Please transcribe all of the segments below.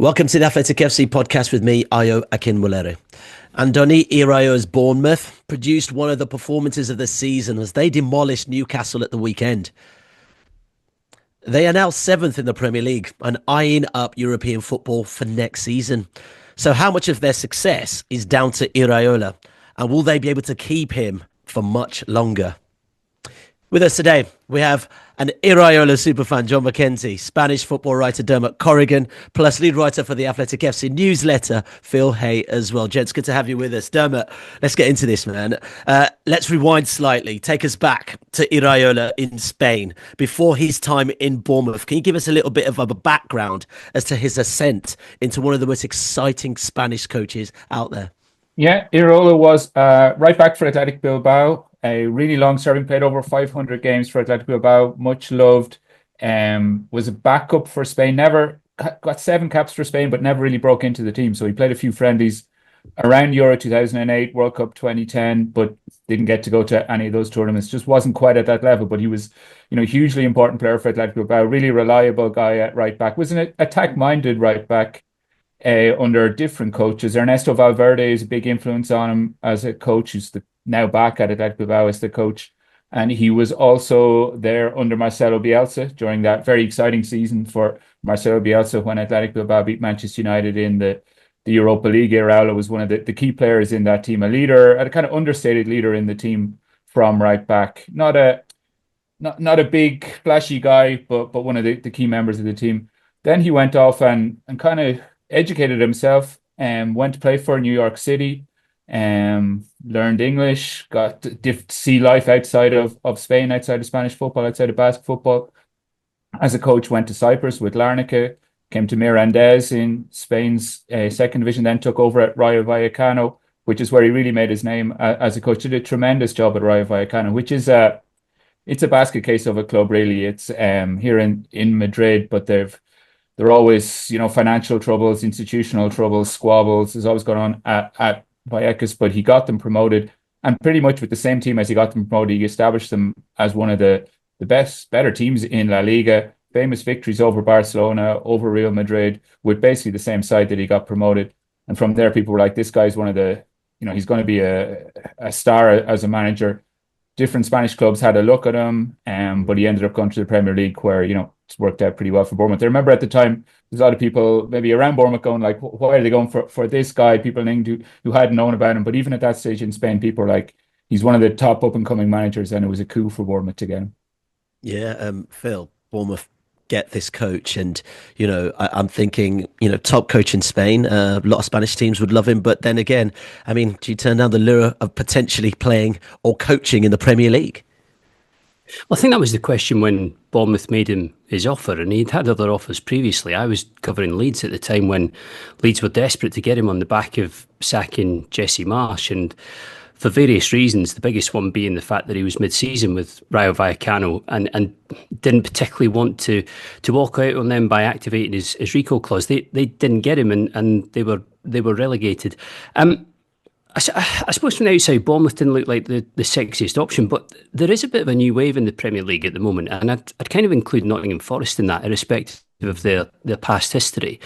Welcome to the Athletic FC podcast with me, Ayo Akinwolere. Andoni Iraola's Bournemouth produced one of the performances of the season as they demolished Newcastle at the weekend. They are now 7th in the Premier League and eyeing up European football for next season. So how much of their success is down to Iraola, and will they be able to keep him for much longer? With us today, we have an Iraola superfan, Jon Mackenzie, Spanish football writer Dermot Corrigan, plus lead writer for the Athletic FC newsletter, Phil Hay as well. Gents, good to have you with us. Dermot, let's get into this, man. Let's rewind slightly. Take us back to Iraola in Spain before his time in Bournemouth. Can you give us a little bit of a background as to his ascent into one of the most exciting Spanish coaches out there? Yeah, Iraola was right back for Athletic Bilbao. A really long serving, played over 500 games for Athletic Bilbao, much loved. Was a backup for Spain, never got 7 caps for Spain, but never really broke into the team. So he played a few friendlies around Euro 2008, World Cup 2010, but didn't get to go to any of those tournaments. Just wasn't quite at that level, but he was, hugely important player for Athletic Bilbao, really reliable guy at right back. Was an attack-minded right back under different coaches. Ernesto Valverde is a big influence on him as a coach, who's now back at Athletic Bilbao as the coach. And he was also there under Marcelo Bielsa during that very exciting season for Marcelo Bielsa when Athletic Bilbao beat Manchester United in the Europa League. Iraola was one of the key players in that team, a leader, a kind of understated leader in the team from right back. Not a big flashy guy, but one of the key members of the team. Then he went off and kind of educated himself and went to play for New York City. Learned English, got to see life outside of Spain, outside of Spanish football, outside of Basque football. As a coach, went to Cyprus with Larnaca, came to Mirandés in Spain's second division, then took over at Rayo Vallecano, which is where he really made his name as a coach. Did a tremendous job at Rayo Vallecano, which is it's a basket case of a club, really. It's here in Madrid, but they're always, financial troubles, institutional troubles, squabbles. There's always going on at Vallecas, but he got them promoted, and pretty much with the same team as he got them promoted, he established them as one of the better teams in La Liga. Famous victories over Barcelona, over Real Madrid, with basically the same side that he got promoted. And from there, people were like, this guy's one of the, he's going to be a star as a manager. Different Spanish clubs had a look at him, but he ended up going to the Premier League where, it's worked out pretty well for Bournemouth. I remember at the time, there's a lot of people maybe around Bournemouth going like, why are they going for this guy? People who hadn't known about him. But even at that stage in Spain, people were like, he's one of the top up-and-coming managers, and it was a coup for Bournemouth to get him. Yeah, Phil, Bournemouth get this coach, and I'm thinking top coach in Spain. A lot of Spanish teams would love him, but then again, I mean, do you turn down the lure of potentially playing or coaching in the Premier League? Well, I think that was the question when Bournemouth made him his offer, and he'd had other offers previously. I was covering Leeds at the time when Leeds were desperate to get him on the back of sacking Jesse Marsh, and for various reasons, the biggest one being the fact that he was mid-season with Rayo Vallecano and didn't particularly want to walk out on them by activating his recall clause. They didn't get him, and they were relegated. I suppose from the outside, Bournemouth didn't look like the sexiest option, but there is a bit of a new wave in the Premier League at the moment, and I'd kind of include Nottingham Forest in that, irrespective of their past history.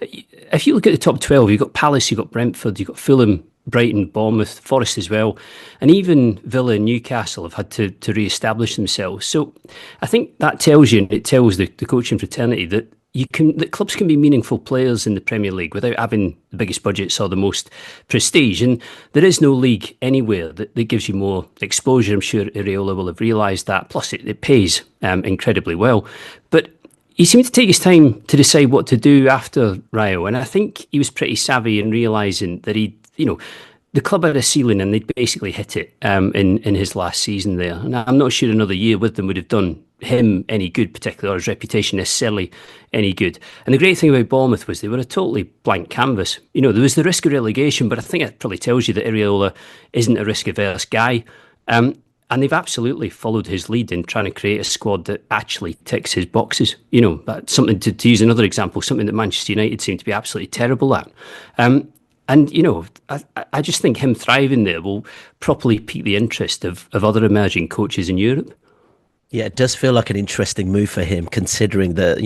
If you look at the top 12, you've got Palace, you've got Brentford, you've got Fulham, Brighton, Bournemouth, Forest as well, and even Villa and Newcastle have had to re-establish themselves. So I think that tells you, and it tells the coaching fraternity that that clubs can be meaningful players in the Premier League without having the biggest budgets or the most prestige. And there is no league anywhere that gives you more exposure. I'm sure Iraola will have realised that. Plus, it pays incredibly well. But he seemed to take his time to decide what to do after Rayo. And I think he was pretty savvy in realising that the club had a ceiling and they'd basically hit it in his last season there. And I'm not sure another year with them would have done him any good, particularly, or his reputation necessarily any good. And the great thing about Bournemouth was they were a totally blank canvas. There was the risk of relegation, but I think it probably tells you that Iraola isn't a risk-averse guy. And they've absolutely followed his lead in trying to create a squad that actually ticks his boxes. That's something to use another example, something that Manchester United seem to be absolutely terrible at. I just think him thriving there will properly pique the interest of other emerging coaches in Europe. Yeah, it does feel like an interesting move for him, considering that,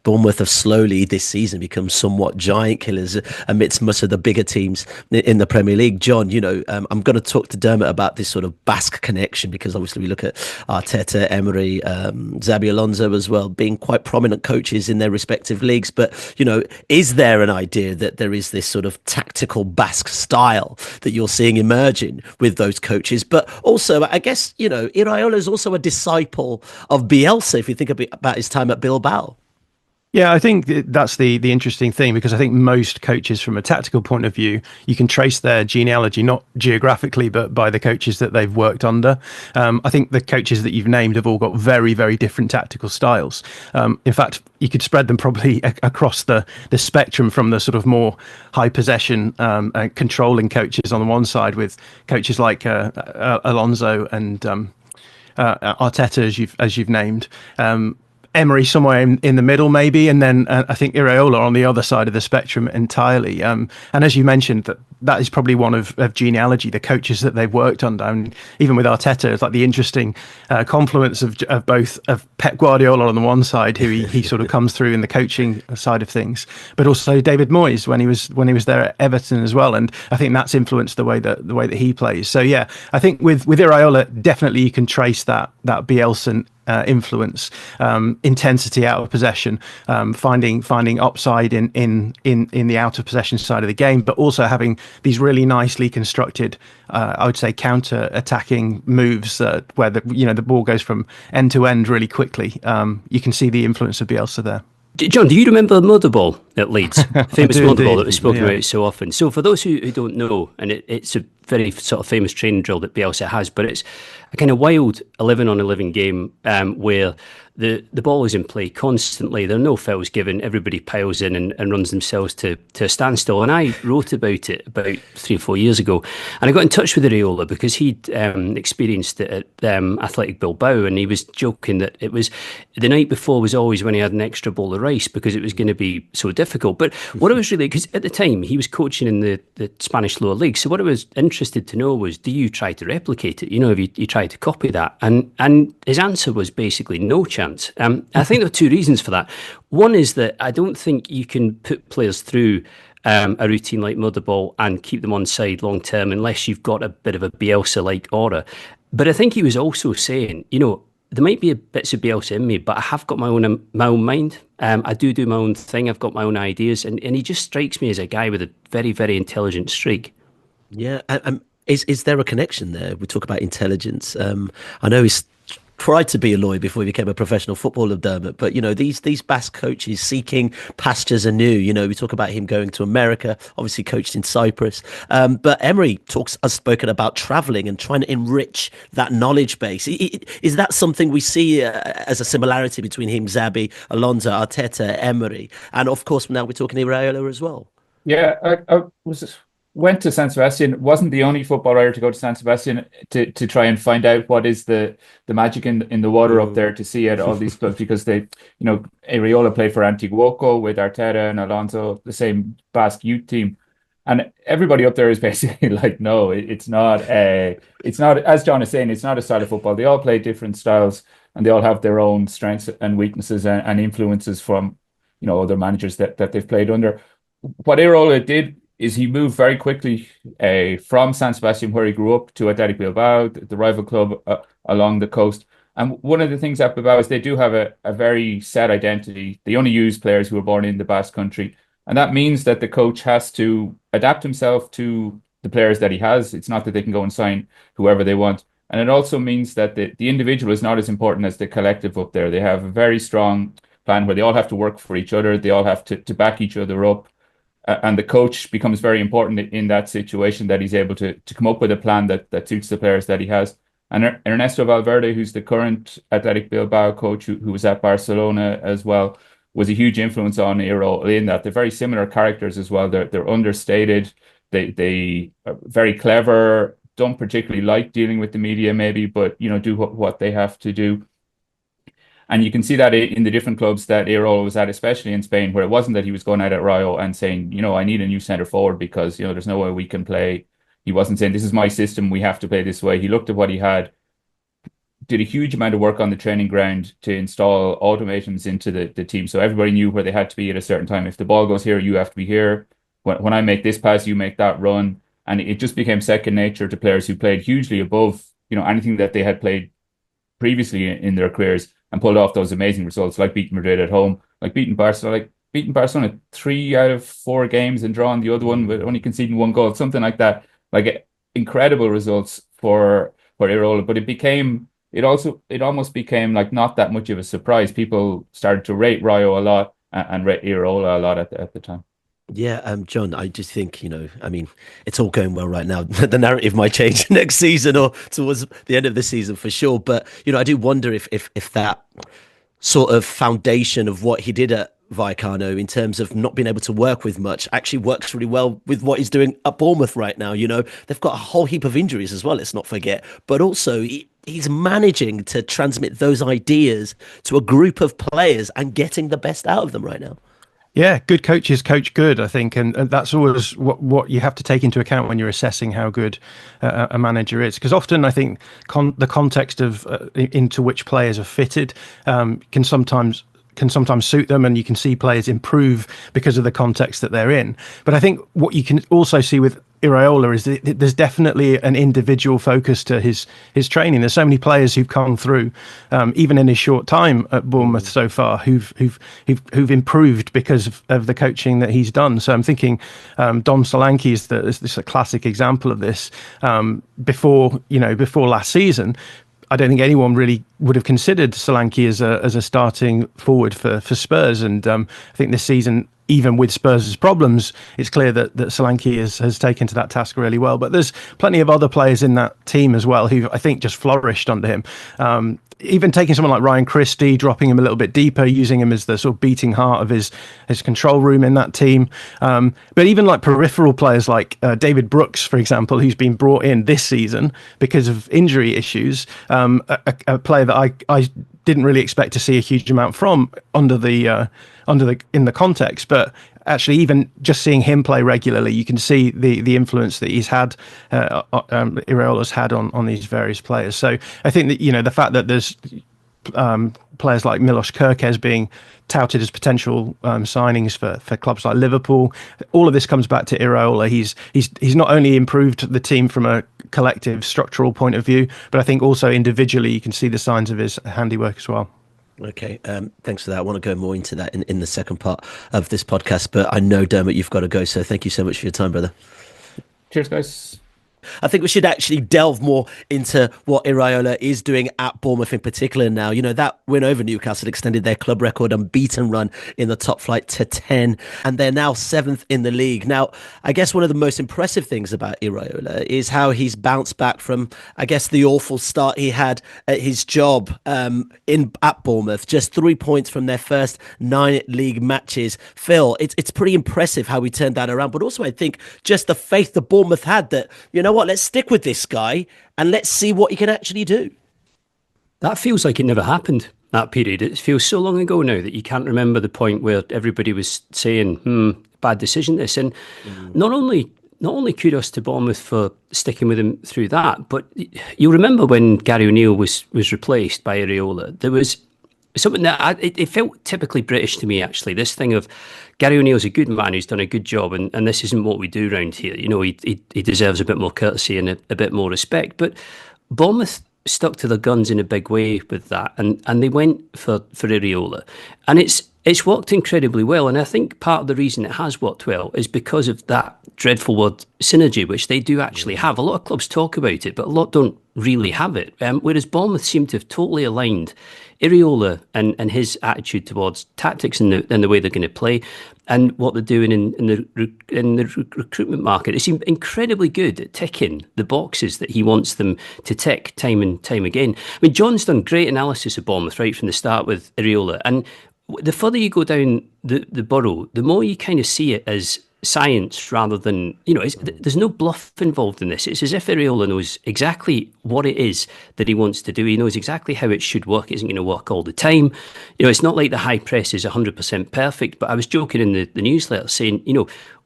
Bournemouth have slowly this season become somewhat giant killers amidst most of the bigger teams in the Premier League. John, I'm going to talk to Dermot about this sort of Basque connection, because obviously we look at Arteta, Emery, Xabi Alonso as well, being quite prominent coaches in their respective leagues. But, is there an idea that there is this sort of tactical Basque style that you're seeing emerging with those coaches? But also, I guess, Iraola is also a disciple of Bielsa, if you think about his time at Bilbao. Yeah, I think that's the interesting thing, because I think most coaches, from a tactical point of view, you can trace their genealogy, not geographically, but by the coaches that they've worked under. I think the coaches that you've named have all got very, very different tactical styles. In fact, you could spread them probably across the spectrum, from the sort of more high possession controlling coaches on the one side, with coaches like Alonso and Arteta, as you've named. Emery somewhere in the middle, maybe, and then I think Iraola on the other side of the spectrum entirely. And as you mentioned, that is probably one of genealogy, the coaches that they've worked under. And even with Arteta, it's like the interesting confluence of both of Pep Guardiola on the one side, who he sort of comes through in the coaching side of things, but also David Moyes when he was there at Everton as well. And I think that's influenced the way that he plays. So yeah, I think with Iraola, definitely you can trace that Bielsa influence, intensity out of possession, finding upside in the out of possession side of the game, but also having these really nicely constructed, I would say, counter attacking moves where the ball goes from end to end really quickly. You can see the influence of Bielsa there. John, do you remember the mother ball at Leeds? Famous mother ball that was spoken Yeah. about so often. So for those who don't know, and it's a very sort of famous training drill that Bielsa has, but it's a kind of wild 11-on-11 game where the ball is in play constantly. There are no fouls given. Everybody piles in and runs themselves to a standstill. And I wrote about it about 3 or 4 years ago. And I got in touch with Iraola because he'd experienced it at Athletic Bilbao. And he was joking that it was the night before was always when he had an extra bowl of rice, because it was going to be so difficult. But what I was really, because at the time he was coaching in the Spanish lower league. So what I was interested to know was, do you try to replicate it? Have you tried to copy that? And his answer was basically no chance. I think there are 2 reasons for that. One is that I don't think you can put players through a routine like Motherball and keep them on side long term unless you've got a bit of a Bielsa-like aura. But I think he was also saying, there might be bits of Bielsa in me, but I have got my own mind. I do my own thing. I've got my own ideas. And he just strikes me as a guy with a very, very intelligent streak. Yeah. Is there a connection there? We talk about intelligence. I know he's tried to be a lawyer before he became a professional footballer, Dermot, but these Basque coaches seeking pastures anew. We talk about him going to America, obviously coached in Cyprus, but Emery has spoken about traveling and trying to enrich that knowledge base. Is that something we see as a similarity between him, Xabi, Alonso, Arteta, Emery, and of course now we're talking Iraola as well? Yeah, I went to San Sebastian. Wasn't the only football writer to go to San Sebastian to try and find out what is the magic in the water up there, to see at all these clubs, because they, Iraola played for Antiguoco with Arteta and Alonso, the same Basque youth team, and everybody up there is basically like, no, it's not, as John is saying, it's not a style of football. They all play different styles, and they all have their own strengths and weaknesses and influences from other managers that they've played under. What Iraola did is he moved very quickly from San Sebastian, where he grew up, to Athletic Bilbao, the rival club along the coast. And one of the things at Bilbao is they do have a very set identity. They only use players who are born in the Basque country. And that means that the coach has to adapt himself to the players that he has. It's not that they can go and sign whoever they want. And it also means that the individual is not as important as the collective up there. They have a very strong plan where they all have to work for each other. They all have to back each other up. And the coach becomes very important in that situation, that he's able to come up with a plan that suits the players that he has. And Ernesto Valverde, who's the current Athletic Bilbao coach, who was at Barcelona as well, was a huge influence on Iraola in that. They're very similar characters as well. They're understated. They are very clever, don't particularly like dealing with the media maybe, but do what they have to do. And you can see that in the different clubs that Iraola was at, especially in Spain, where it wasn't that he was going out at Rayo and saying, I need a new centre forward because, there's no way we can play. He wasn't saying, this is my system, we have to play this way. He looked at what he had, did a huge amount of work on the training ground to install automations into the team. So everybody knew where they had to be at a certain time. If the ball goes here, you have to be here. When I make this pass, you make that run. And it just became second nature to players who played hugely above, anything that they had played previously in their careers, and pulled off those amazing results, like beating Madrid at home, like beating Barcelona 3 out of 4 games and drawing the other one with only conceding 1 goal, something like that. Like incredible results for Iraola. But it almost became like not that much of a surprise. People started to rate Rayo a lot and rate Iraola a lot at the time. Yeah, John, I just think, it's all going well right now. The narrative might change next season or towards the end of the season for sure. But, I do wonder if that sort of foundation of what he did at Vallecano in terms of not being able to work with much actually works really well with what he's doing at Bournemouth right now. They've got a whole heap of injuries as well, let's not forget. But also he's managing to transmit those ideas to a group of players and getting the best out of them right now. Yeah, good coaches coach good, I think, and that's always what you have to take into account when you're assessing how good a manager is. Because often I think the context of into which players are fitted can sometimes suit them, and you can see players improve because of the context that they're in. But I think what you can also see with Iraola is that there's definitely an individual focus to his training. There's so many players who've come through, even in his short time at Bournemouth so far, who've improved because of the coaching that he's done. So I'm thinking Dom Solanke is a classic example of this. Before last season, I don't think anyone really would have considered Solanke as a starting forward for Spurs, and I think this season, even with Spurs' problems, it's clear that Solanke has taken to that task really well. But there's plenty of other players in that team as well who I think just flourished under him. Even taking someone like Ryan Christie, dropping him a little bit deeper, using him as the sort of beating heart of his control room in that team. But even like peripheral players like David Brooks, for example, who's been brought in this season because of injury issues, a player that I didn't really expect to see a huge amount from in the context, but actually even just seeing him play regularly, you can see the influence that he's had, Iraola's had on these various players. So I think that the fact that there's players like Milos Kerkez being touted as potential signings for clubs like Liverpool, all of this comes back to Iraola. He's not only improved the team from a collective structural point of view, but I think also individually you can see the signs of his handiwork as well. Okay, thanks for that. I want to go more into that in the second part of this podcast, but I know, Dermot, you've got to go, so thank you so much for your time, brother. Cheers, guys. I think we should actually delve more into what Iraola is doing at Bournemouth in particular now. That win over Newcastle extended their club record unbeaten run in the top flight to 10, and they're now 7th in the league. Now, I guess one of the most impressive things about Iraola is how he's bounced back from, I guess, the awful start he had at his job at Bournemouth. Just 3 points from their first 9 league matches. Phil, it's pretty impressive how he turned that around, but also I think just the faith that Bournemouth had that, what, let's stick with this guy and let's see what he can actually do. That feels like it never happened, that period. It feels so long ago now that you can't remember the point where everybody was saying, bad decision this. And not only kudos to Bournemouth for sticking with him through that, but you'll remember when Gary O'Neill was replaced by Iraola, there was something that it felt typically British to me, actually. This thing of Gary O'Neill's a good man who's done a good job, and this isn't what we do around here. He deserves a bit more courtesy and a bit more respect. But Bournemouth stuck to their guns in a big way with that, and they went for Iraola. And it's worked incredibly well, and I think part of the reason it has worked well is because of that dreadful word synergy, which they do actually have. A lot of clubs talk about it, but a lot don't really have it. Whereas Bournemouth seem to have totally aligned Iraola and his attitude towards tactics and the way they're going to play, and what they're doing in the recruitment market. They seem incredibly good at ticking the boxes that he wants them to tick time and time again. I mean, John's done great analysis of Bournemouth right from the start with Iraola, and the further you go down the borough, the more you kind of see it as science rather than, there's no bluff involved in this. It's as if Iraola knows exactly what it is that he wants to do. He knows exactly how it should work. It isn't going to work all the time. It's not like the high press is 100% perfect, but I was joking in the newsletter saying,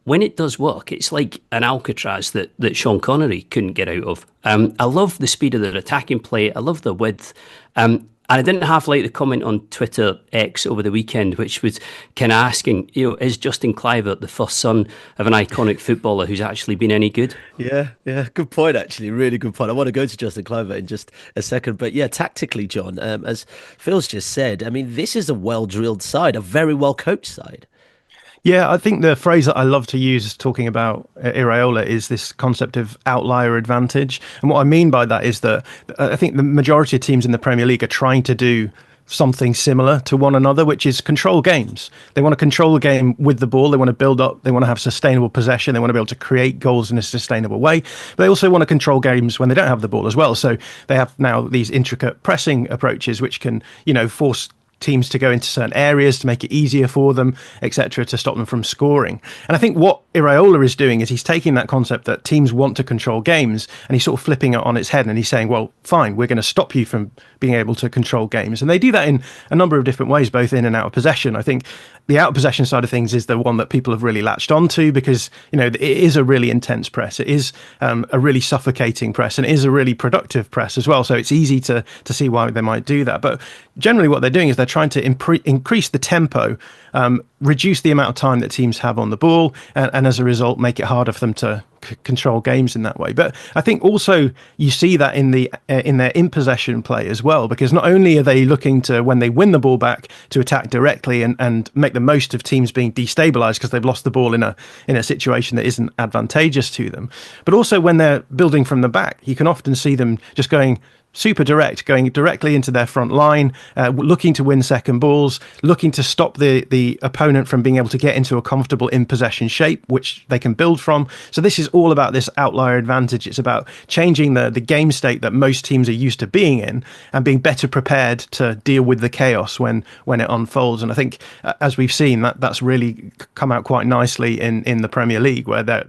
when it does work, it's like an Alcatraz that Sean Connery couldn't get out of. I love the speed of their attacking play. I love the width. And I didn't have like the comment on Twitter X over the weekend, which was kind of asking, is Justin Kluivert the first son of an iconic footballer who's actually been any good? Yeah, good point, actually. Really good point. I want to go to Justin Kluivert in just a second. But yeah, tactically, John, as Phil's just said, I mean, this is a well-drilled side, a very well-coached side. Yeah, I think the phrase that I love to use talking about Iraola is this concept of outlier advantage. And what I mean by that is that I think the majority of teams in the Premier League are trying to do something similar to one another, which is control games. They want to control the game with the ball. They want to build up. They want to have sustainable possession. They want to be able to create goals in a sustainable way. But they also want to control games when they don't have the ball as well. So they have now these intricate pressing approaches, which can, force teams to go into certain areas to make it easier for them, etc., to stop them from scoring. And I think what Iraola is doing is he's taking that concept that teams want to control games and he's sort of flipping it on its head, and he's saying, well, fine, we're going to stop you from being able to control games. And they do that in a number of different ways, both in and out of possession. I think the out of possession side of things is the one that people have really latched onto because, it is a really intense press. It is a really suffocating press, and it is a really productive press as well. So it's easy to see why they might do that. But generally what they're doing is they're trying to increase the tempo, reduce the amount of time that teams have on the ball, and as a result, make it harder for them to control games in that way. But I think also you see that in their in possession play as well, because not only are they looking to, when they win the ball back, to attack directly and make the most of teams being destabilized because they've lost the ball in a situation that isn't advantageous to them, but also when they're building from the back, you can often see them just going super direct, going directly into their front line, looking to win second balls, looking to stop the opponent from being able to get into a comfortable in possession shape, which they can build from. So this is all about this outlier advantage. It's about changing the game state that most teams are used to being in and being better prepared to deal with the chaos when it unfolds. And I think, as we've seen, that's really come out quite nicely in the Premier League, where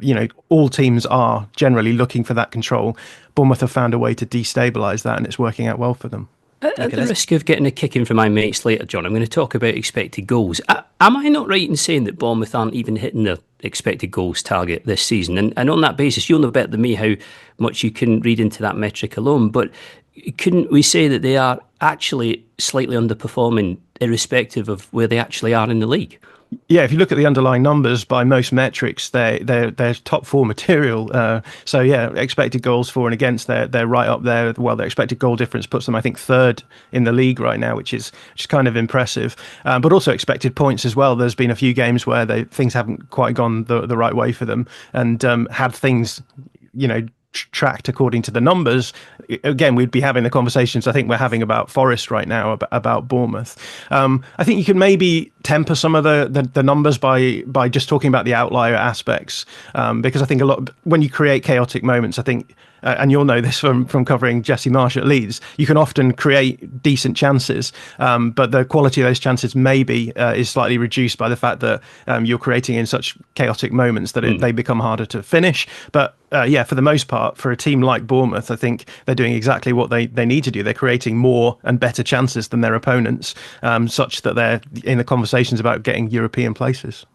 all teams are generally looking for that control. Bournemouth have found a way to destabilise that, and it's working out well for them. At the risk of getting a kicking from my mates later, John, I'm going to talk about expected goals. Am I not right in saying that Bournemouth aren't even hitting the expected goals target this season? And on that basis, you'll know better than me how much you can read into that metric alone, but couldn't we say that they are actually slightly underperforming irrespective of where they actually are in the league? Yeah, if you look at the underlying numbers by most metrics, they're top four material. So yeah, expected goals for and against, they're right up there. Well, their expected goal difference puts them, I think, third in the league right now, which is kind of impressive. But also expected points as well. There's been a few games where things haven't quite gone the right way for them, and had things, tracked according to the numbers, again, we'd be having the conversations I think we're having about Forest right now, about Bournemouth. I think you can maybe temper some of the numbers by just talking about the outlier aspects, because I think when you create chaotic moments, I think, and you'll know this from covering Jesse Marsh at Leeds, you can often create decent chances, but the quality of those chances maybe is slightly reduced by the fact that you're creating in such chaotic moments that they become harder to finish. But yeah, for the most part, for a team like Bournemouth, I think they're doing exactly what they need to do. They're creating more and better chances than their opponents, such that they're in the conversations about getting European places.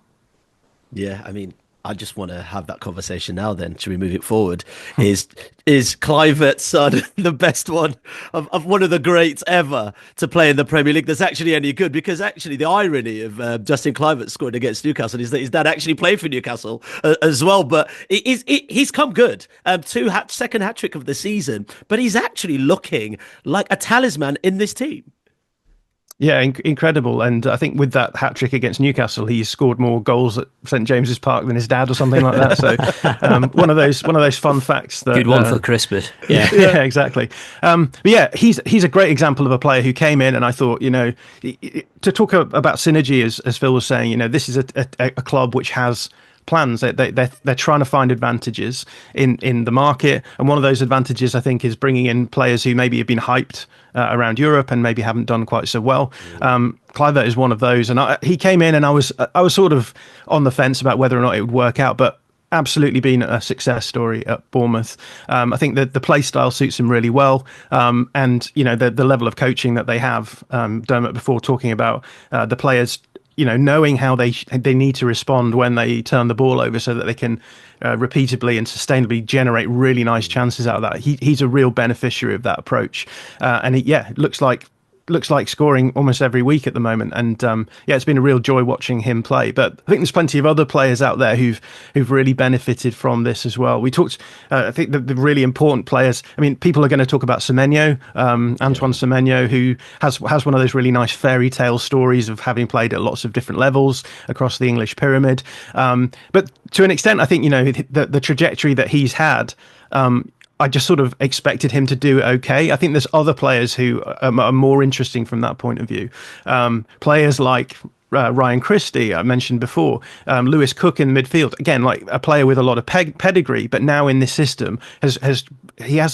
Yeah, I mean, I just want to have that conversation now then. Should we move it forward? Is Kluivert's son the best one of one of the greats ever to play in the Premier League that's actually any good? Because actually the irony of Justin Kluivert scoring against Newcastle is that his dad actually played for Newcastle as well. But he's come good. Second hat-trick of the season. But he's actually looking like a talisman in this team. Yeah, incredible. And I think with that hat-trick against Newcastle, he's scored more goals at St James's Park than his dad or something like that. So one of those fun facts. That, good one for Christmas. Yeah, yeah, exactly. But yeah, he's a great example of a player who came in, and I thought, to talk about synergy, as Phil was saying, this is a club which has plans. They're trying to find advantages in the market, and one of those advantages I think is bringing in players who maybe have been hyped around Europe and maybe haven't done quite so well. Kluivert is one of those, and he came in, and I was sort of on the fence about whether or not it would work out, but absolutely been a success story at Bournemouth. I think that the play style suits him really well, and the level of coaching that they have. Dermot before talking about the players knowing how they need to respond when they turn the ball over so that they can repeatedly and sustainably generate really nice chances out of that. He's a real beneficiary of that approach. And it looks like scoring almost every week at the moment, and it's been a real joy watching him play. But I think there's plenty of other players out there who've really benefited from this as well. We talked, I think the really important players. I mean, people are going to talk about Semenyo, Antoine Semenyo, who has one of those really nice fairy tale stories of having played at lots of different levels across the English pyramid. But to an extent, I think the trajectory that he's had. I just sort of expected him to do okay. I think there's other players who are more interesting from that point of view. Players like Ryan Christie, I mentioned before, Lewis Cook in midfield, again, like a player with a lot of pedigree, but now in this system has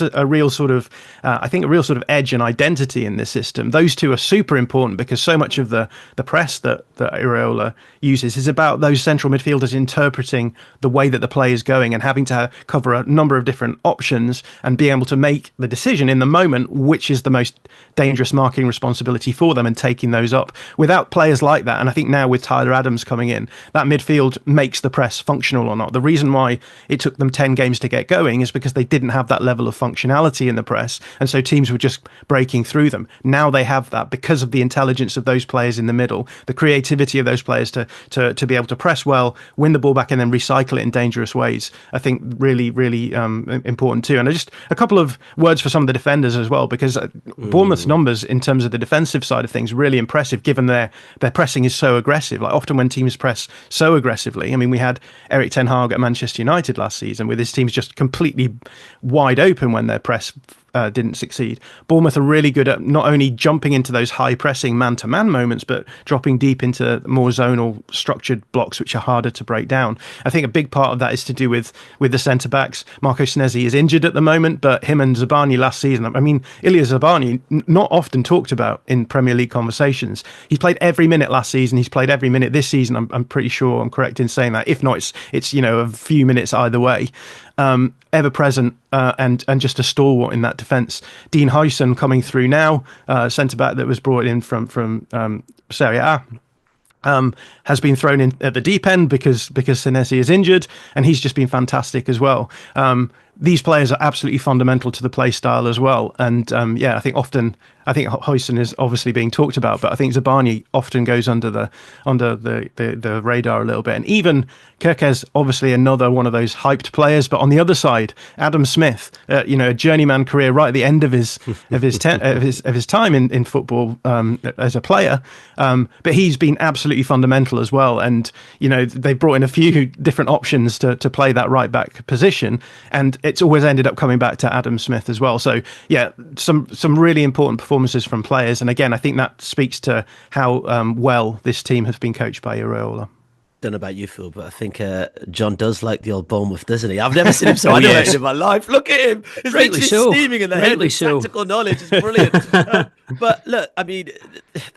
a real sort of, I think a real sort of edge and identity in this system. Those two are super important because so much of the press that Iraola uses is about those central midfielders interpreting the way that the play is going and having to cover a number of different options and being able to make the decision in the moment, which is the most dangerous marking responsibility for them, and taking those up. Without players like that, and I think now with Tyler Adams coming in, that midfield makes the press functional or not. The reason why it took them 10 games to get going is because they didn't have that level of functionality in the press, and so teams were just breaking through them. Now they have that because of the intelligence of those players in the middle, the creativity of those players to be able to press well, win the ball back, and then recycle it in dangerous ways. I think really, really important too. And just a couple of words for some of the defenders as well, because Bournemouth's numbers in terms of the defensive side of things really impressive, given their pressing is so aggressive. Like often when teams press so aggressively, I mean, we had Eric Ten Hag at Manchester United last season with his teams just completely wide open when their press didn't succeed. Bournemouth are really good at not only jumping into those high pressing man-to-man moments, but dropping deep into more zonal structured blocks, which are harder to break down. I think a big part of that is to do with the centre-backs. Marco Senesi is injured at the moment, but him and Zabani last season, I mean, Ilya Zabani, not often talked about in Premier League conversations. He's played every minute last season. He's played every minute this season. I'm pretty sure I'm correct in saying that. If not, it's a few minutes either way. Ever present and just a stalwart in that defence. Dean Huyson coming through now, centre back that was brought in from Serie A. Has been thrown in at the deep end because Senesi is injured, and he's just been fantastic as well. These players are absolutely fundamental to the play style as well, and I think Huyson is obviously being talked about, but I think Zabani often goes under the radar a little bit, and even Kirkez, obviously another one of those hyped players. But on the other side, Adam Smith, a journeyman career right at the end of his time in football as a player, but he's been absolutely fundamental as well. And they've brought in a few different options to play that right back position, and it's always ended up coming back to Adam Smith as well. So yeah, some really important performances from players, and again, I think that speaks to how well this team has been coached by Iraola. Don't know about you, Phil, but I think John does like the old Bournemouth, doesn't he? I've never seen him so animated in my life. Look at him. He's literally steaming in the head with tactical knowledge. It's brilliant. But look, I mean,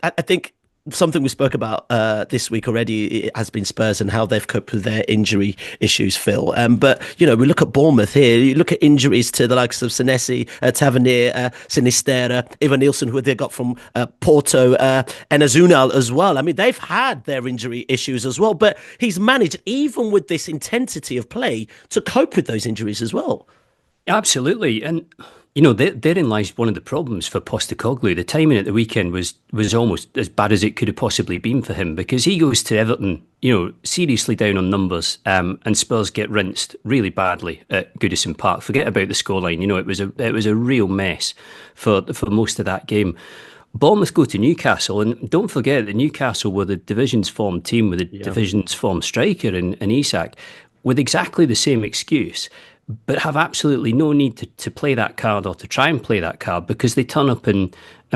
I think something we spoke about this week already, it has been Spurs and how they've coped with their injury issues, Phil. But, we look at Bournemouth here. You look at injuries to the likes of Senesi, Tavernier, Sinistera, Ivan Nielsen, who they got from Porto, and Azunal as well. I mean, they've had their injury issues as well, but he's managed, even with this intensity of play, to cope with those injuries as well. Absolutely. And therein lies one of the problems for Postecoglou. The timing at the weekend was almost as bad as it could have possibly been for him, because he goes to Everton, seriously down on numbers, and Spurs get rinsed really badly at Goodison Park. Forget about the scoreline. It was a real mess for most of that game. Bournemouth go to Newcastle, and don't forget that Newcastle were the division's form team with a division's form striker in Isak, with exactly the same excuse, but have absolutely no need to play that card or to try and play that card, because they turn up and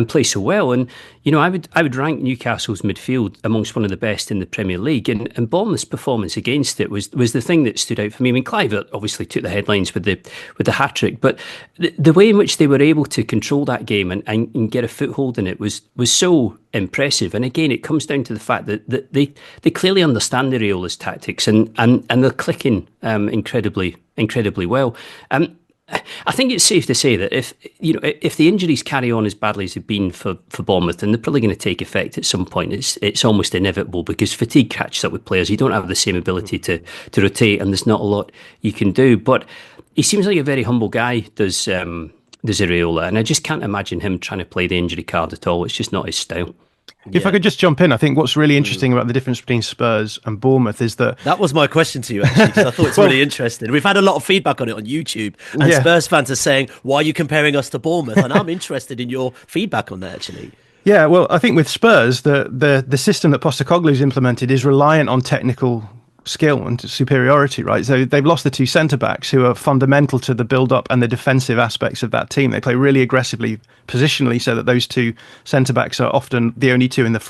play so well. And I would rank Newcastle's midfield amongst one of the best in the Premier League, and Bournemouth's performance against it was the thing that stood out for me. I mean, Kluivert obviously took the headlines with the hat-trick, but the way in which they were able to control that game and get a foothold in it was so impressive. And again, it comes down to the fact that they clearly understand Iraola's tactics, and they're clicking incredibly well. I think it's safe to say that if the injuries carry on as badly as they've been for Bournemouth, then they're probably going to take effect at some point. It's almost inevitable because fatigue catches up with players. You don't have the same ability to rotate, and there's not a lot you can do. But he seems like a very humble guy, does Iraola, and I just can't imagine him trying to play the injury card at all. It's just not his style. If I could just jump in, I think what's really interesting about the difference between Spurs and Bournemouth is that was my question to you, actually, because I thought it's really interesting. We've had a lot of feedback on it on YouTube, and Spurs fans are saying, why are you comparing us to Bournemouth? And I'm interested in your feedback on that, actually. Yeah, well, I think with Spurs, the system that Postecoglou's implemented is reliant on technical skill and superiority, right? So they've lost the two centre-backs who are fundamental to the build-up and the defensive aspects of that team. They play really aggressively positionally, so that those two centre-backs are often the only two in the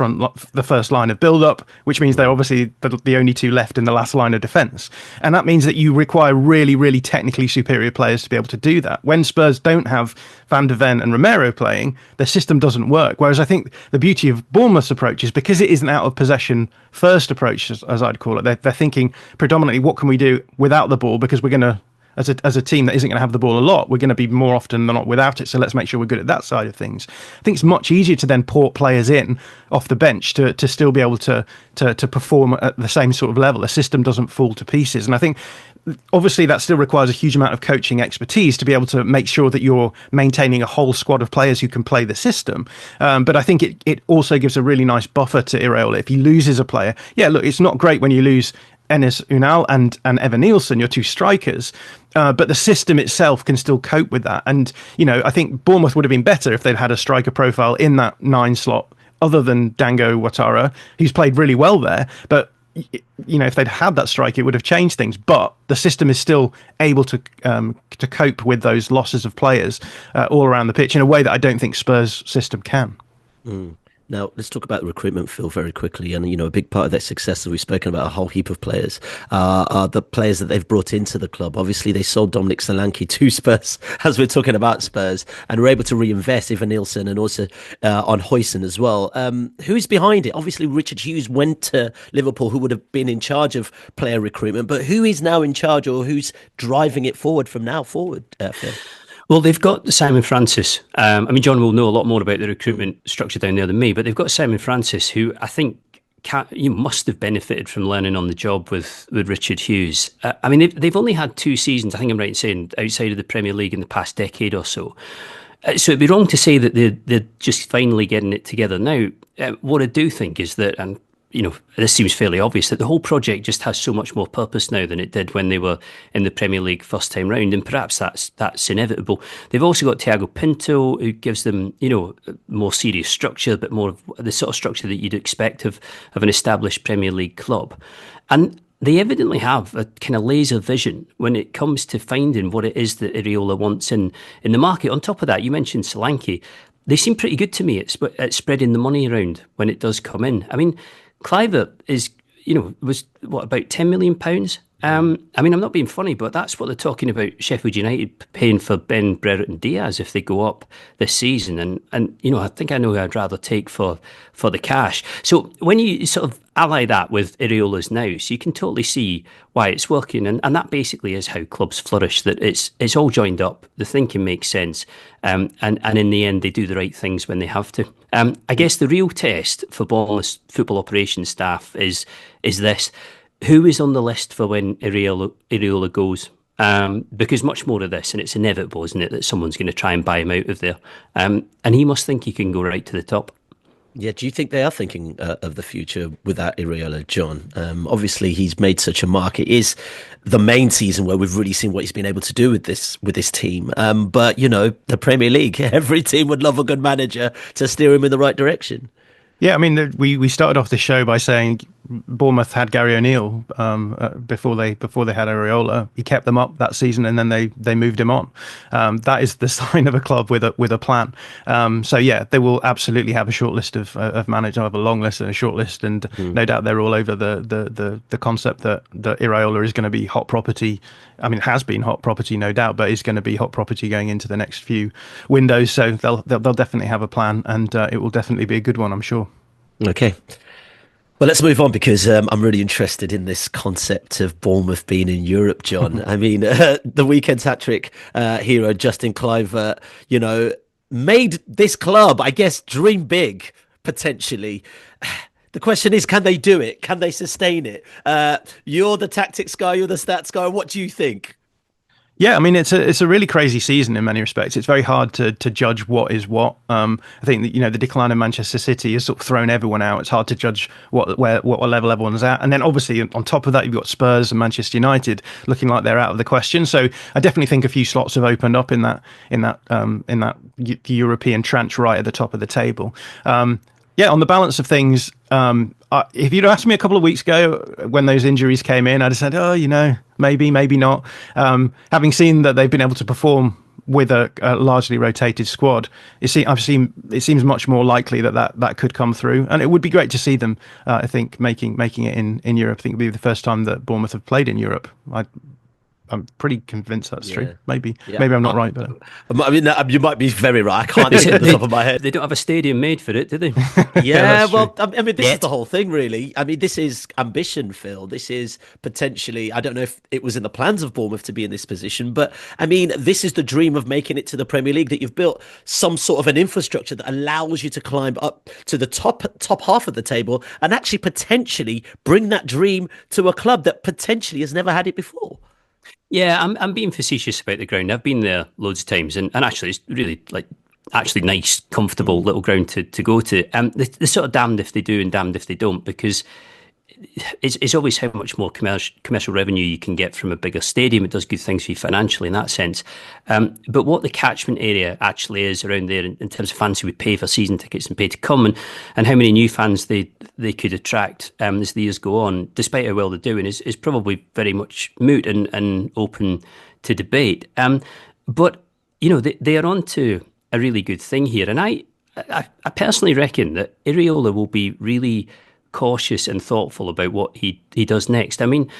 first line of build-up, which means they're obviously the only two left in the last line of defence. And that means that you require really, really technically superior players to be able to do that. When Spurs don't have Van de Ven and Romero playing, the system doesn't work. Whereas I think the beauty of Bournemouth's approach is because it is an out-of-possession first approach, as I'd call it. They're thinking predominantly, what can we do without the ball? Because we're going to, as a team that isn't going to have the ball a lot, we're going to be more often than not without it. So let's make sure we're good at that side of things. I think it's much easier to then port players in off the bench to still be able to perform at the same sort of level. The system doesn't fall to pieces. And I think obviously that still requires a huge amount of coaching expertise to be able to make sure that you're maintaining a whole squad of players who can play the system. But I think it also gives a really nice buffer to Iraola. If he loses a player, look, it's not great when you lose Enes Unal and Evan Nielsen, your two strikers, but the system itself can still cope with that. And, I think Bournemouth would have been better if they'd had a striker profile in that 9 slot other than Dango Ouattara, who's played really well there. But, if they'd had that strike, it would have changed things. But the system is still able to cope with those losses of players all around the pitch in a way that I don't think Spurs' system can. Now, let's talk about recruitment, Phil, very quickly. And, a big part of their success, as we've spoken about, a whole heap of players, are the players that they've brought into the club. Obviously, they sold Dominic Solanke to Spurs, as we're talking about Spurs, and were able to reinvest Ivan Nielsen and also on Huijsen as well. Who's behind it? Obviously, Richard Hughes went to Liverpool, who would have been in charge of player recruitment. But who is now in charge, or who's driving it forward from now forward, Phil? Well, they've got Simon Francis. John will know a lot more about the recruitment structure down there than me, but they've got Simon Francis, who I think must have benefited from learning on the job with Richard Hughes. They've only had 2 seasons, I think I'm right in saying, outside of the Premier League in the past decade or so. So it'd be wrong to say that they're just finally getting it together now. What I do think is that, and this seems fairly obvious, that the whole project just has so much more purpose now than it did when they were in the Premier League first time round, and perhaps that's inevitable. They've also got Tiago Pinto, who gives them, more serious structure, but more of the sort of structure that you'd expect of an established Premier League club. And they evidently have a kind of laser vision when it comes to finding what it is that Iraola wants in the market. On top of that, you mentioned Solanke. They seem pretty good to me at spreading the money around when it does come in. Kluivert is, was about £10 million. I'm not being funny, but that's what they're talking about Sheffield United paying for Ben Brereton Diaz if they go up this season. And I think I know who I'd rather take for the cash. So when you sort of ally that with Iraola's now, so you can totally see why it's working. And that basically is how clubs flourish, that it's all joined up. The thinking makes sense. And in the end, they do the right things when they have to. I guess the real test for Bournemouth football operations staff is this. Who is on the list for when Iraola goes? Because much more of this, and it's inevitable, isn't it, that someone's going to try and buy him out of there. And he must think he can go right to the top. Yeah, do you think they are thinking of the future without Iraola, John? Obviously, he's made such a mark. It is the main season where we've really seen what he's been able to do with this team. But, the Premier League, every team would love a good manager to steer him in the right direction. Yeah, we started off the show by saying Bournemouth had Gary O'Neill before they had Iraola. He kept them up that season, and then they moved him on. That is the sign of a club with a plan. They will absolutely have a short list of managers, have a long list and a short list, and no doubt they're all over the concept that Iraola is going to be hot property. Has been hot property, no doubt, but is going to be hot property going into the next few windows. So they'll definitely have a plan, and it will definitely be a good one, I'm sure. Okay. But let's move on because I'm really interested in this concept of Bournemouth being in Europe, John. I mean, the weekend's hat-trick hero, Justin Kluivert, made this club, I guess, dream big, potentially. The question is, can they do it? Can they sustain it? You're the tactics guy, you're the stats guy. What do you think? Yeah, I mean, it's a really crazy season in many respects. It's very hard to judge what is what. I think that, the decline of Manchester City has sort of thrown everyone out. It's hard to judge what level everyone's at. And then obviously on top of that, you've got Spurs and Manchester United looking like they're out of the question. So I definitely think a few slots have opened up in that European tranche right at the top of the table. Yeah, on the balance of things, if you'd asked me a couple of weeks ago when those injuries came in, I'd have said, maybe not. Having seen that they've been able to perform with a largely rotated squad, it seems much more likely that could come through, and it would be great to see them. I think making it in Europe. I think it would be the first time that Bournemouth have played in Europe. I'm pretty convinced that's true. Maybe I'm not right, but I mean, you might be very right. I can't think at the top of my head. They don't have a stadium made for it, do they? Yeah, well, I mean, this is the whole thing, really. I mean, this is ambition, Phil. This is potentially, I don't know if it was in the plans of Bournemouth to be in this position, but I mean, this is the dream of making it to the Premier League, that you've built some sort of an infrastructure that allows you to climb up to the top half of the table and actually potentially bring that dream to a club that potentially has never had it before. Yeah, I'm being facetious about the ground. I've been there loads of times, and actually it's really nice, comfortable little ground to go to. They're sort of damned if they do and damned if they don't, because it's always how much more commercial revenue you can get from a bigger stadium. It does good things for you financially in that sense. But what the catchment area actually is around there in terms of fans who would pay for season tickets and pay to come, and how many new fans they could attract as the years go on, despite how well they're doing, is probably very much moot and open to debate. But, they are on to a really good thing here. And I personally reckon that Iraola will be really cautious and thoughtful about what he does next. I mean,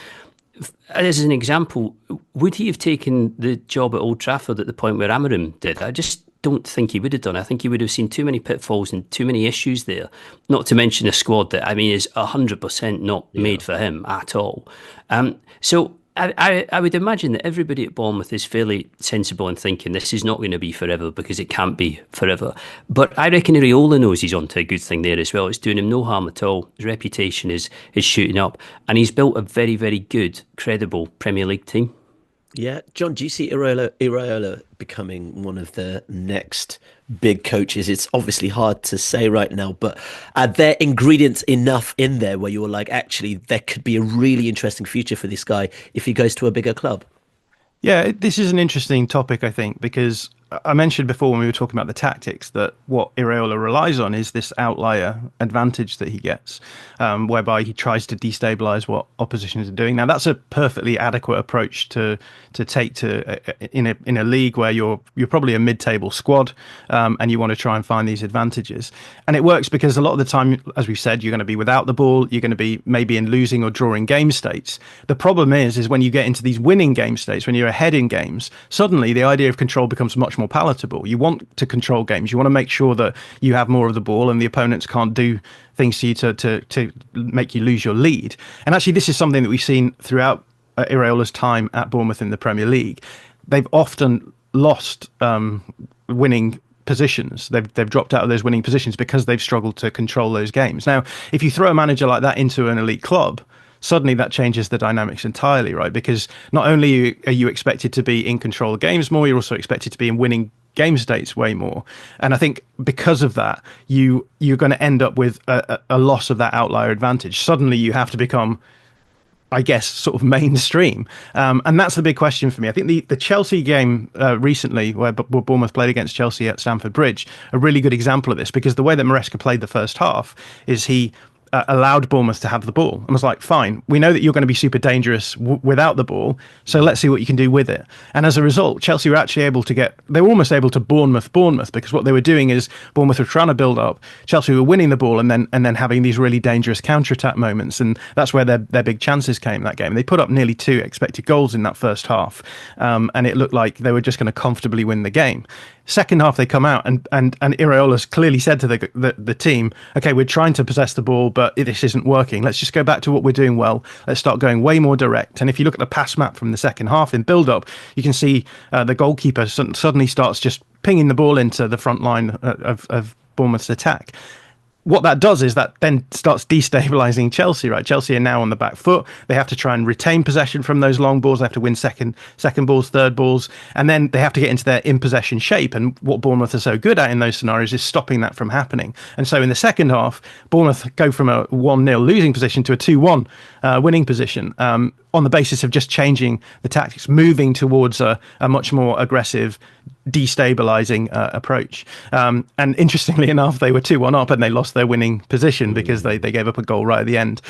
as an example, would he have taken the job at Old Trafford at the point where Amorim did? I just don't think he would have done. I think he would have seen too many pitfalls and too many issues there, not to mention a squad that, I mean, is 100% not made for him at all. So I would imagine that everybody at Bournemouth is fairly sensible in thinking this is not going to be forever, because it can't be forever. But I reckon Iraola knows he's onto a good thing there as well. It's doing him no harm at all. His reputation is shooting up, and he's built a very, very good, credible Premier League team. Yeah, John, do you see Iraola becoming one of the next big coaches? It's obviously hard to say right now, but are there ingredients enough in there where you're like, actually, there could be a really interesting future for this guy if he goes to a bigger club? Yeah, this is an interesting topic, I think, because I mentioned before when we were talking about the tactics that what Iraola relies on is this outlier advantage that he gets, whereby he tries to destabilise what oppositions are doing. Now, that's a perfectly adequate approach to take in a league where you're probably a mid-table squad, and you want to try and find these advantages. And it works because a lot of the time, as we've said, you're going to be without the ball, you're going to be maybe in losing or drawing game states. The problem is when you get into these winning game states, when you're ahead in games, suddenly the idea of control becomes much more palatable. You want to control games. You want to make sure that you have more of the ball and the opponents can't do things to you to make you lose your lead. And actually, this is something that we've seen throughout Iraola's time at Bournemouth in the Premier League. They've often lost winning positions. They've dropped out of those winning positions because they've struggled to control those games. Now, if you throw a manager like that into an elite club, suddenly that changes the dynamics entirely, right? Because not only are you expected to be in control of games more, you're also expected to be in winning game states way more. And I think because of that, you're going to end up with a loss of that outlier advantage. Suddenly you have to become, I guess, sort of mainstream. And that's the big question for me. I think the Chelsea game recently, where Bournemouth played against Chelsea at Stamford Bridge, a really good example of this, because the way that Maresca played the first half is he allowed Bournemouth to have the ball and was like, fine, we know that you're going to be super dangerous without the ball, so let's see what you can do with it. And as a result, Chelsea were actually able to they were almost able to Bournemouth, because what they were doing is Bournemouth were trying to build up, Chelsea were winning the ball and then having these really dangerous counter-attack moments, and that's where their big chances came that game. They put up nearly 2 expected goals in that first half, and it looked like they were just going to comfortably win the game. Second half, they come out and Iraola's clearly said to the team, okay, we're trying to possess the ball, but this isn't working. Let's just go back to what we're doing well. Let's start going way more direct. And if you look at the pass map from the second half in build-up, you can see the goalkeeper suddenly starts just pinging the ball into the front line of Bournemouth's attack. What that does is that then starts destabilising Chelsea, right? Chelsea are now on the back foot. They have to try and retain possession from those long balls. They have to win second balls, third balls, and then they have to get into their in-possession shape. And what Bournemouth are so good at in those scenarios is stopping that from happening. And so in the second half, Bournemouth go from a 1-0 losing position to a 2-1 winning position on the basis of just changing the tactics, moving towards a much more aggressive, destabilizing approach. And interestingly enough, they were 2-1 up and they lost their winning position because they gave up a goal right at the end.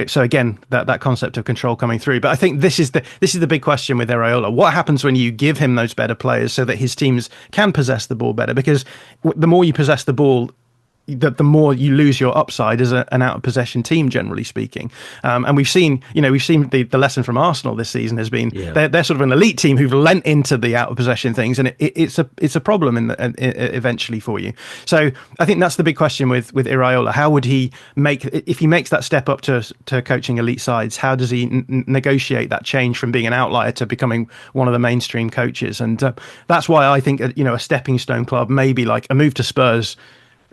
So again, that concept of control coming through. But I think this is the big question with Iraola. What happens when you give him those better players so that his teams can possess the ball better? Because the more you possess the ball, the more you lose your upside as an out of possession team, generally speaking. And we've seen the lesson from Arsenal this season has been they're sort of an elite team who've lent into the out of possession things, and it's a problem eventually for you. So I think that's the big question with Iraola. How would he if he makes that step up to coaching elite sides? How does he negotiate that change from being an outlier to becoming one of the mainstream coaches? And that's why I think a stepping stone club, maybe like a move to Spurs,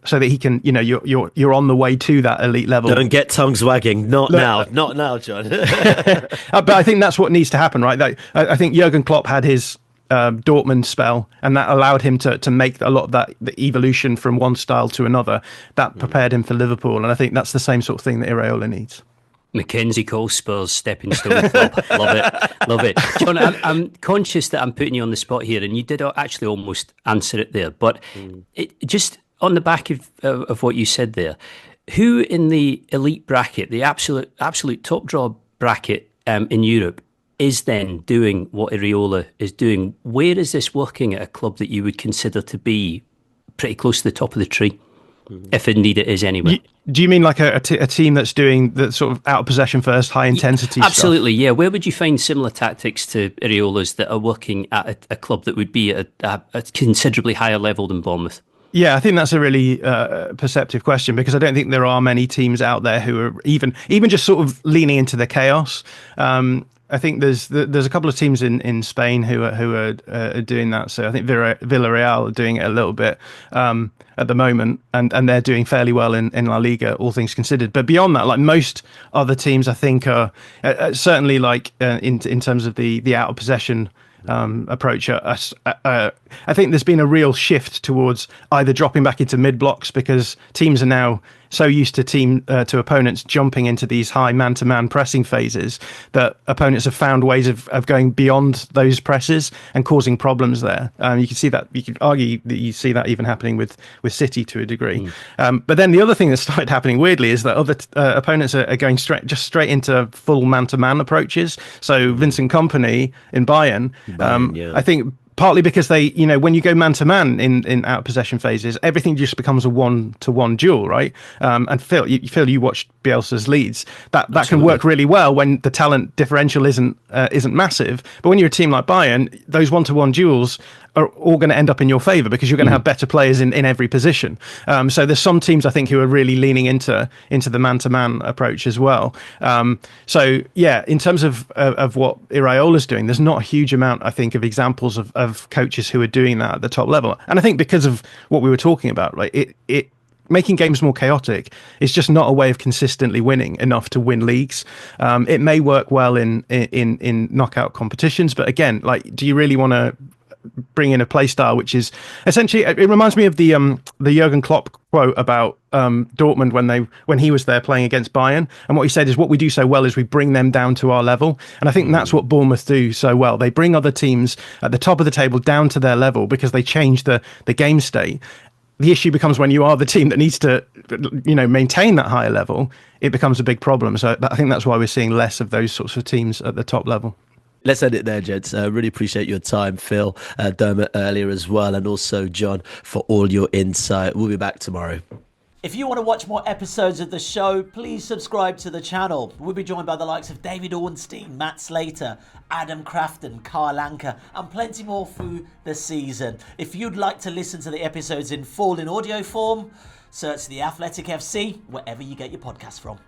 so that he can, you're on the way to that elite level. Don't get tongues wagging. Not now, John. But I think that's what needs to happen, right? I think Jurgen Klopp had his Dortmund spell, and that allowed him to make a lot of the evolution from one style to another. That prepared him for Liverpool, and I think that's the same sort of thing that Iraola needs. Mackenzie calls Spurs stepping stone club. Love it. John, I'm conscious that I'm putting you on the spot here, and you did actually almost answer it there. But just on the back of what you said there, who in the elite bracket, the absolute top draw bracket in Europe, is then doing what Iraola is doing? Where is this working at a club that you would consider to be pretty close to the top of the tree? If indeed it is anyway. Do you mean like a team that's doing the sort of out of possession first, high intensity Absolutely, stuff? Yeah. Where would you find similar tactics to Iraola's that are working at a club that would be at a considerably higher level than Bournemouth? Yeah, I think that's a really perceptive question, because I don't think there are many teams out there who are even just sort of leaning into the chaos. I think there's a couple of teams in Spain who are doing that. So I think Villarreal are doing it a little bit at the moment, and they're doing fairly well in La Liga, all things considered. But beyond that, like most other teams, I think are certainly like in terms of the out of possession approach. I think there's been a real shift towards either dropping back into mid blocks, because teams are now so used to opponents jumping into these high man-to-man pressing phases that opponents have found ways of going beyond those presses and causing problems there. You can see that. You could argue that you see that even happening with City to a degree. But then the other thing that started happening weirdly is that other opponents are going straight into full man-to-man approaches. So Vincent Kompany in Bayern, I think. Partly because they, when you go man-to-man in out-of-possession phases, everything just becomes a one-to-one duel, right? And Phil, you watched Bielsa's Leeds. That can work really well when the talent differential isn't massive. But when you're a team like Bayern, those one-to-one duels are all going to end up in your favour, because you're going to have better players in every position. So there's some teams, I think, who are really leaning into the man-to-man approach as well. So yeah, in terms of what Iraola's doing, there's not a huge amount, I think, of examples of coaches who are doing that at the top level. And I think because of what we were talking about, right, it making games more chaotic is just not a way of consistently winning enough to win leagues. It may work well in knockout competitions, but again, like, do you really want to bring in a play style which is essentially, it reminds me of the Jurgen Klopp quote about Dortmund when he was there playing against Bayern, and what he said is, what we do so well is we bring them down to our level. And I think that's what Bournemouth do so well. They bring other teams at the top of the table down to their level because they change the game state. The issue becomes when you are the team that needs to maintain that higher level, it becomes a big problem. So I think that's why we're seeing less of those sorts of teams at the top level. Let's end it there, gents. Really appreciate your time, Phil, Dermot earlier as well, and also John for all your insight. We'll be back tomorrow. If you want to watch more episodes of the show, please subscribe to the channel. We'll be joined by the likes of David Ornstein, Matt Slater, Adam Crafton, Carl Anker, and plenty more through the season. If you'd like to listen to the episodes in full in audio form, search The Athletic FC wherever you get your podcasts from.